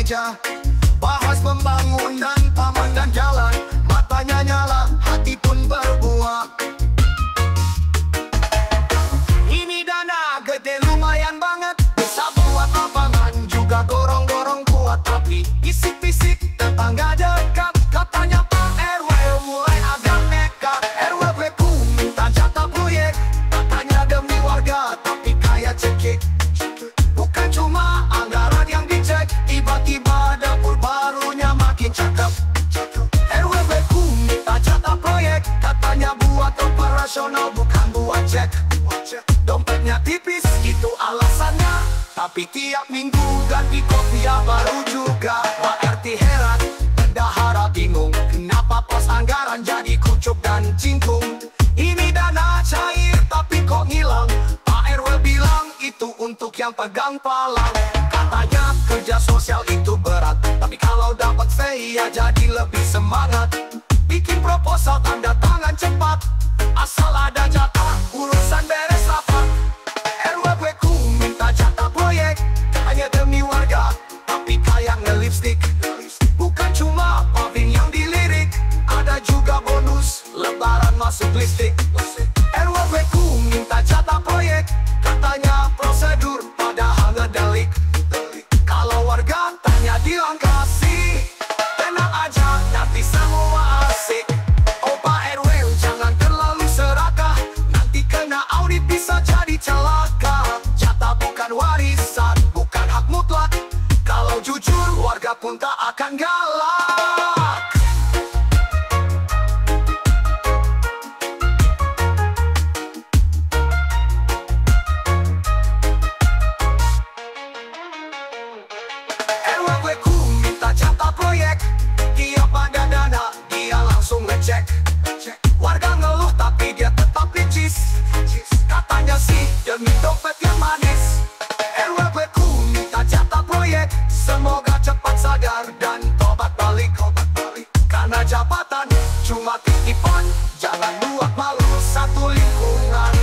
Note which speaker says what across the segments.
Speaker 1: meja, bahas pembangunan taman dan jalan. Matanya nyala, hati pun berbuah. Ini dana gede lumayan banget, bisa buat lapangan juga gorong-gorong kuat. Tapi bisik-bisik tetangga dekat, katanya Pak RW mulai agak nekat. RW ku minta jatah proyek, katanya demi warga tapi kayak cekik. Bukan cuma anggaran yang dicek, tiba-tiba dapur barunya makin cakep. RW ku minta jatah proyek, katanya buat operasional bukan buat cek. Dompetnya tipis, itu alasannya, tapi tiap minggu ganti kopiah baru juga. Pak RT heran, bendahara bingung, kenapa pos anggaran jadi kucuk dan cingkung. Ini dana cair tapi kok ngilang. Pak RW bilang itu untuk yang pegang palang. Katanya kerja sosial itu berat, tapi kalau dapat fee ya jadi lebih semangat. Bikin proposal tanda tangan cepat, asal ada jatah urusan beres rapat. RW ku minta jatah proyek, hanya demi warga tapi kayak ngelipstick. Bukan cuma paving yang dilirik, ada juga bonus lebaran masuk listrik. RW ku minta jatah proyek, katanya prosedur padahal ngedelik. Kalau warga tanya bilang kasih, tenang aja nanti semua asik. Oh Pak RW jangan terlalu serakah, nanti kena audit bisa jadi celaka. Jatah bukan warisan, bukan hak mutlak, kalau jujur warga pun tak akan galak. RW ku minta jatah proyek, tiap ada dana dia langsung ngecek. Warga ngeluh tapi dia tetap ricis, katanya sih demi dompet yang manis. RW ku minta jatah proyek, semoga cepat sadar dan tobat balik. Karena jabatan cuma titipan, jangan buat malu satu lingkungan.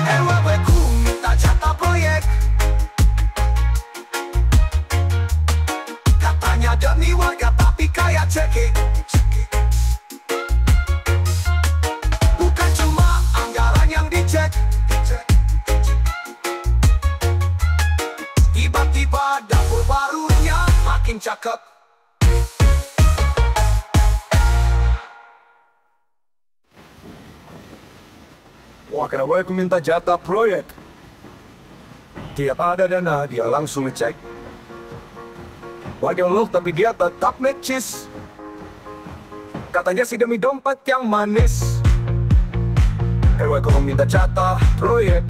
Speaker 1: RW ku minta jatah proyek, katanya demi warga tapi kayak cekik. Bukan cuma anggaran yang dicek, tiba-tiba dapur barunya makin cakep. Wakil RW ku minta jatah proyek, tiap ada dana dia langsung ngecek. Warga ngeluh tapi dia tetap necis, katanya sih demi dompet yang manis. RW ku minta jatah proyek,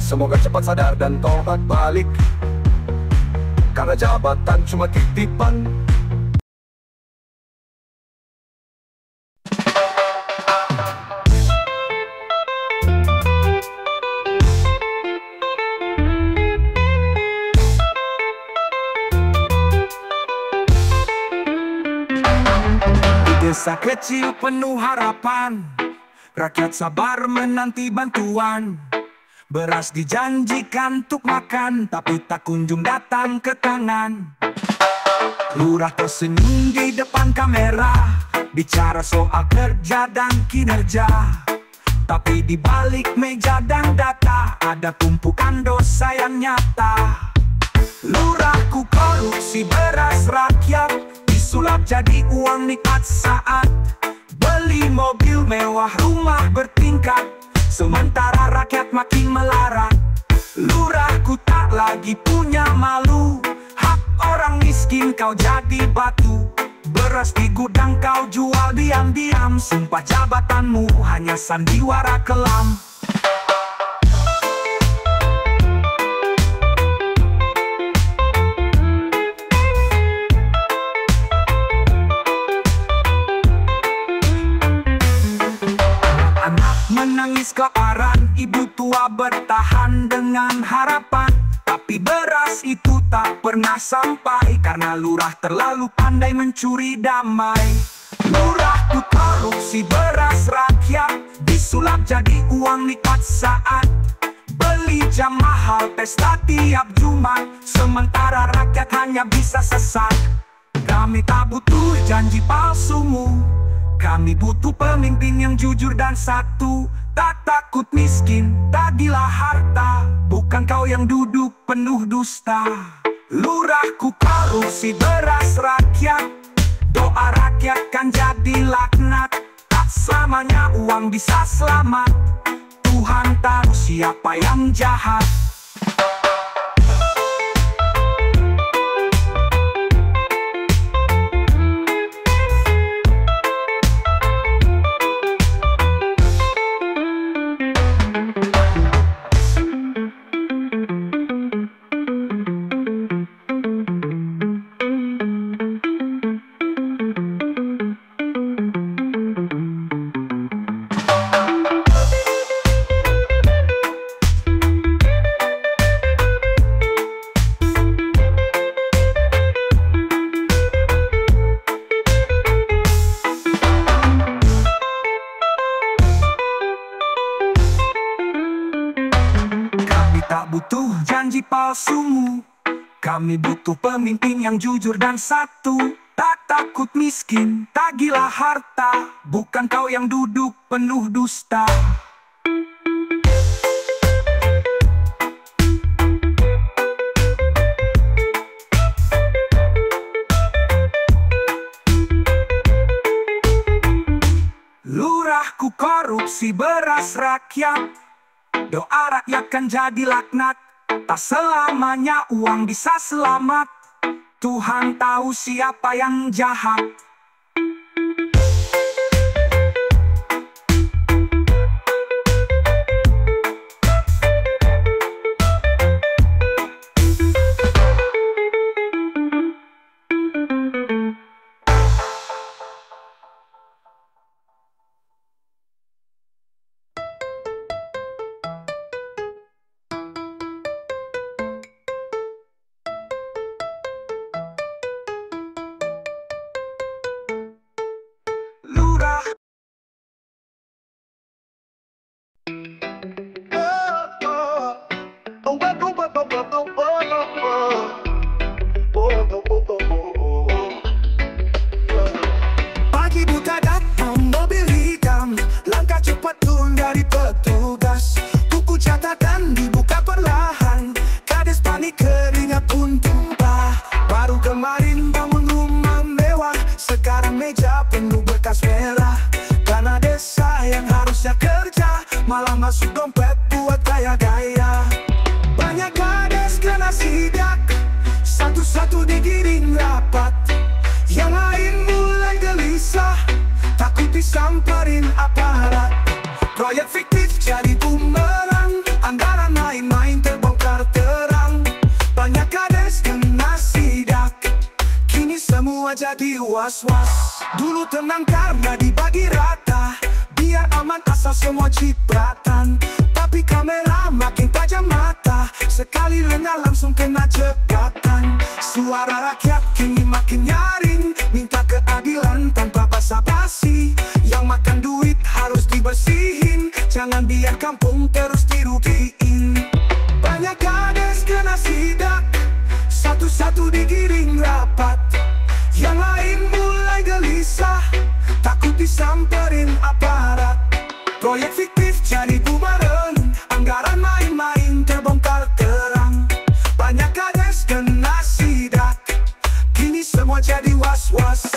Speaker 1: semoga cepat sadar dan tobat balik. Karena jabatan cuma titipan.
Speaker 2: Desa kecil penuh harapan, rakyat sabar menanti bantuan. Beras dijanjikan untuk makan, tapi tak kunjung datang ke tangan. Lurah tersenyum di depan kamera, bicara soal kerja dan kinerja. Tapi di balik meja dan data, ada tumpukan dosa yang nyata. Lurahku korupsi beras rakyat, sulap jadi uang nikmat saat beli mobil mewah, rumah bertingkat, sementara rakyat makin melarat. Lurahku tak lagi punya malu, hak orang miskin kau jadi batu. Beras di gudang kau jual diam-diam, sumpah jabatanmu hanya sandiwara kelam. tak pernah sampai karena lurah terlalu pandai mencuri damai. Lurahku korupsi beras rakyat, disulap jadi uang nikmat saat beli jam mahal pesta tiap Jumat, sementara rakyat hanya bisa sesat. Kami tak butuh janji palsumu, kami butuh pemimpin yang jujur dan satu. Tak takut miskin, tak gila harta, bukan kau yang duduk penuh dusta. Lurahku korupsi beras rakyat, doa rakyat kan jadi laknat. Tak selamanya uang bisa selamat, Tuhan tahu siapa yang jahat. Tak butuh janji palsumu, kami butuh pemimpin yang jujur dan satu. Tak takut miskin, tak gila harta, bukan kau yang duduk penuh dusta. Lurahku korupsi beras rakyat, doa rakyat kan jadi laknat. Tak selamanya uang bisa selamat, Tuhan tahu siapa yang jahat.
Speaker 1: Pagi buta datang mobil hitam, langkah cepat turun dari petugas. Buku catatan dibuka perlahan, kades panik keringat pun tumpah. Baru kemarin bangun rumah mewah, sekarang meja penuh bekas merah. Karena desa yang harusnya kerja, malah masuk dompet buat gaya-gaya. Banyak kades kena sidak, satu-satu digiring rapat. Yang lain mulai gelisah, takut disamperin aparat. Proyek fiktif jadi bumerang, anggaran main-main terbongkar terang. Banyak kades kena sidak, kini semua jadi was-was. Dulu tenang karena dibagi rata, biar aman asal semua cipratan. Tapi kamera makin tajam mata, sekali lengah langsung kena jekatan. Suara rakyat kini makin nyaring, minta keadilan tanpa basa-basi. Yang makan duit harus dibersihin, jangan biar kampung terus dirugiin. Banyak kades kena sidak, satu-satu digiring rapat. Yang lain mulai gelisah, takut disamperin aparat. Proyek fiktif jadi bumerang, anggaran main-main terbongkar terang. Banyak kades kena sidak, kini semua jadi was-was.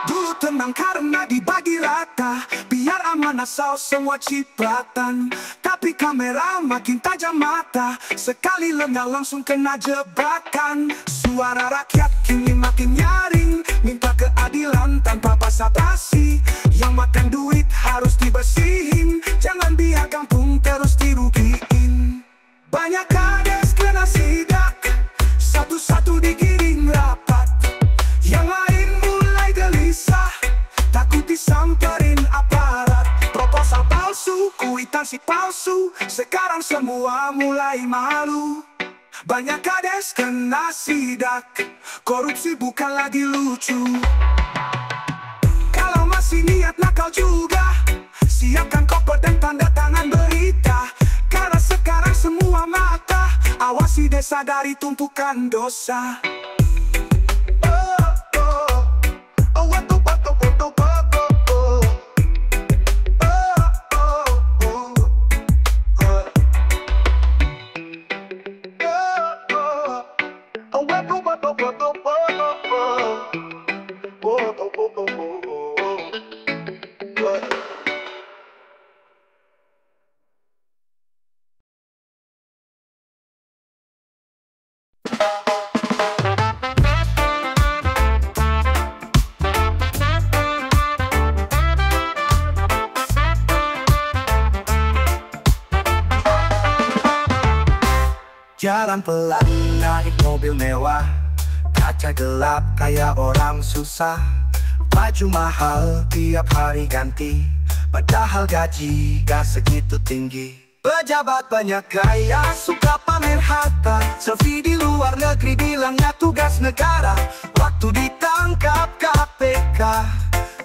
Speaker 1: Dulu tenang karena dibagi rata, biar aman asal semua cipratan. Tapi kamera makin tajam mata, sekali lengah langsung kena jebakan. Suara rakyat kini makin nyaring, minta keadilan tanpa basa-basi. Yang makan duit harus dibersihin, jangan biar kampung terus dirugiin. Banyak kades kena sidak, satu-satu digiring rapat. Yang lain mulai gelisah, takut disamperin aparat. Proposal palsu, kuitansi palsu, sekarang semua mulai malu.
Speaker 2: Banyak kades kena sidak, korupsi bukan lagi lucu. Kalau masih niat nakal juga, siapkan koper dan tanda tangan berita. Karena sekarang semua mata awasi desa dari tumpukan dosa.
Speaker 1: Jalan pelan naik mobil mewah, kaca gelap kayak orang susah. Baju mahal tiap hari ganti, padahal gaji gak segitu tinggi. Pejabat banyak gaya, suka pamer harta, selfie di luar negeri bilangnya tugas negara. Waktu ditangkap KPK,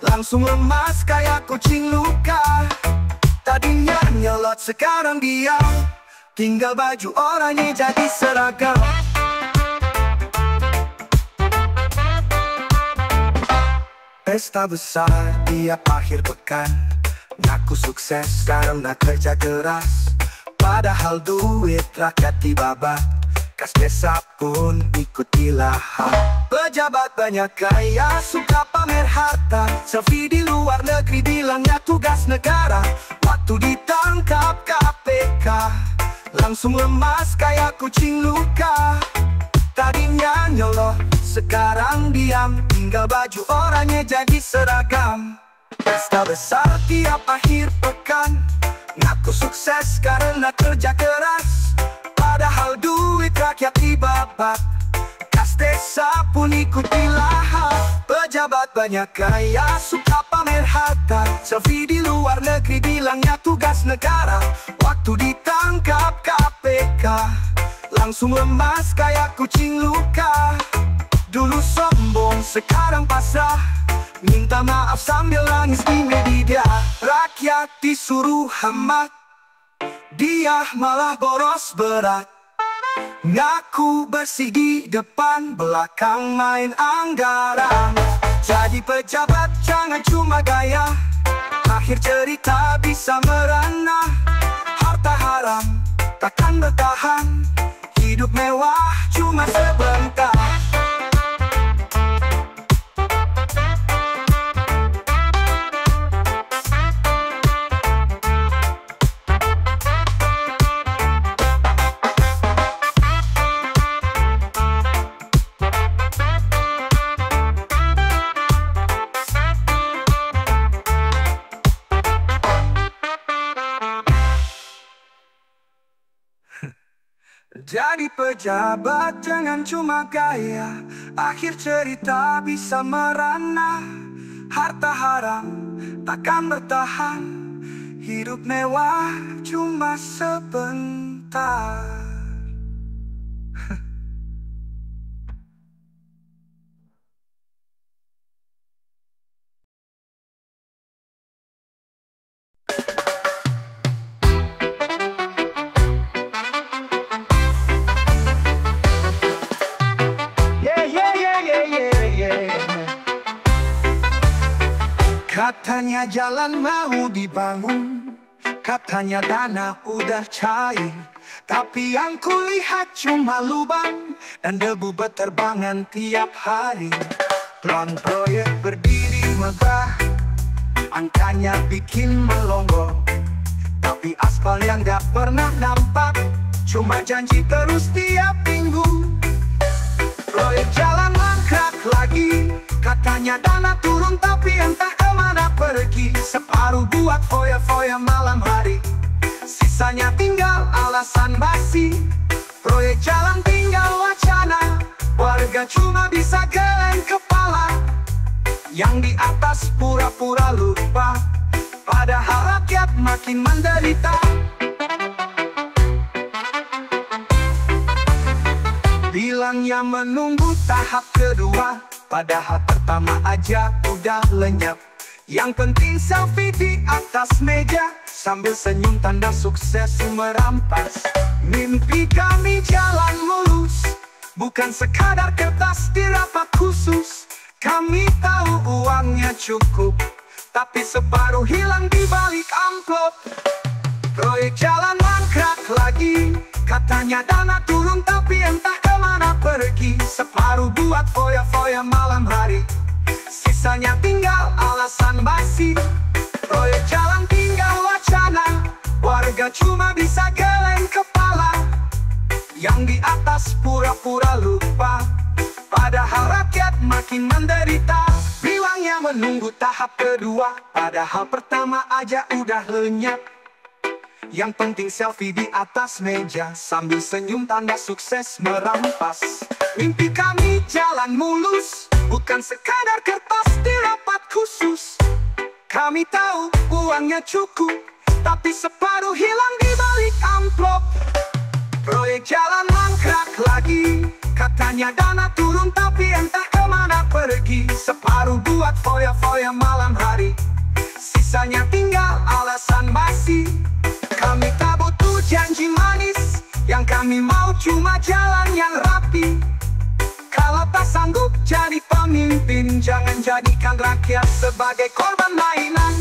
Speaker 1: langsung lemas kayak kucing luka. Tadinya nyelot sekarang diam, tinggal baju orangnya jadi seragam. Pesta besar tiap akhir pekan, ngaku sukses karena kerja keras. Padahal duit rakyat dibabat, kas desa pun ikut dilahap. Pejabat banyak gaya, suka pamer harta, selfie di luar negeri bilangnya tugas negara. Waktu ditangkap KPK, langsung lemas kayak kucing luka. Tadinya nyolot, sekarang diam, tinggal baju orangnya jadi seragam. Pesta besar tiap akhir pekan, ngaku sukses karena kerja keras. Padahal duit rakyat dibabat, kas desa pun ikut dilahap. Pejabat banyak gaya, suka pamer harta, selfie di luar negeri bilangnya tugas negara. Waktu ditangkap KPK, langsung lemas kayak kucing luka. Dulu sombong, sekarang pasrah, minta maaf sambil nangis di media. Rakyat disuruh hemat, dia malah boros berat. Ngaku bersih di depan, belakang main anggaran. Jadi pejabat jangan cuma gaya, akhir cerita bisa merana. Harta haram takkan bertahan, hidup mewah cuma sebentar. Jadi pejabat jangan cuma gaya, akhir cerita bisa merana. Harta haram takkan bertahan, hidup mewah cuma sebentar. Katanya jalan mau dibangun, katanya dana udah cair, tapi yang kulihat cuma lubang dan debu berterbangan tiap hari. Plan proyek berdiri megah, angkanya bikin melongo, tapi aspal yang gak pernah nampak, cuma janji terus tiap minggu. Proyek jalan mangkrak lagi, katanya dana turun tapi entah kemana pergi. Separuh buat foya-foya malam hari, sisanya tinggal alasan basi. Proyek jalan tinggal wacana, warga cuma bisa geleng kepala. Yang di atas pura-pura lupa, padahal rakyat makin menderita.
Speaker 2: Bilangnya menunggu tahap kedua, padahal pertama aja udah lenyap. Yang penting selfie di atas meja, sambil senyum tanda sukses merampas. Mimpi kami jalan mulus, bukan sekadar kertas di rapat khusus. Kami tahu uangnya cukup, tapi separuh hilang di balik amplop. Proyek jalan mangkrak lagi, katanya dana turun tapi entah kemana pergi. Separuh buat foya-foya malam hari, sisanya tinggal alasan basi. Proyek jalan tinggal wacana, warga cuma bisa geleng kepala. Yang di atas pura-pura lupa, padahal rakyat makin menderita. Bilangnya menunggu tahap kedua, padahal pertama aja udah lenyap. Yang penting selfie di atas meja, sambil senyum tanda sukses merampas. Mimpi kami jalan mulus, bukan sekadar kertas di rapat khusus. Kami tahu uangnya cukup, tapi separuh hilang di balik amplop. Proyek jalan mangkrak lagi, katanya dana turun tapi entah kemana pergi. Separuh buat foya-foya malam hari, sisanya tinggal alasan basi. Kami tak butuh janji manis, yang kami mau cuma jalan yang rapi. Kalau tak sanggup jadi pemimpin, jangan jadikan rakyat sebagai korban mainan.